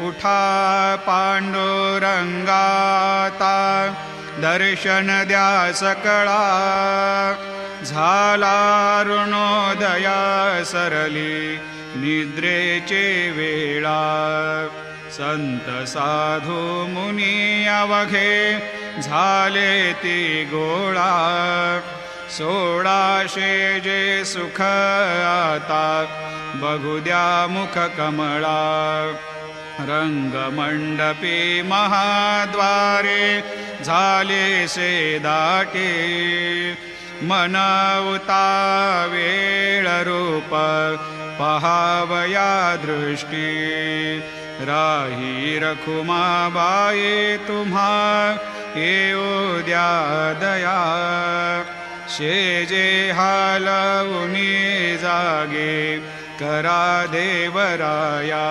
उठा पांडुरंगाता दर्शन द्या सकळा झाला ऋणोदया सरली निद्रेचे वेळा संत साधू मुनी अवघे झाले ती गोळा सोळाशे जे सुख आता बघू द्या मुख कमळा रंगमंडपी महाद्वारे झाले से दाटे मनवता वेळ रूप पहावया दृष्टी राही रखुमाबाई तुम्हा येऊ द्या दया शेजे हालवुनी जागे करा देवराया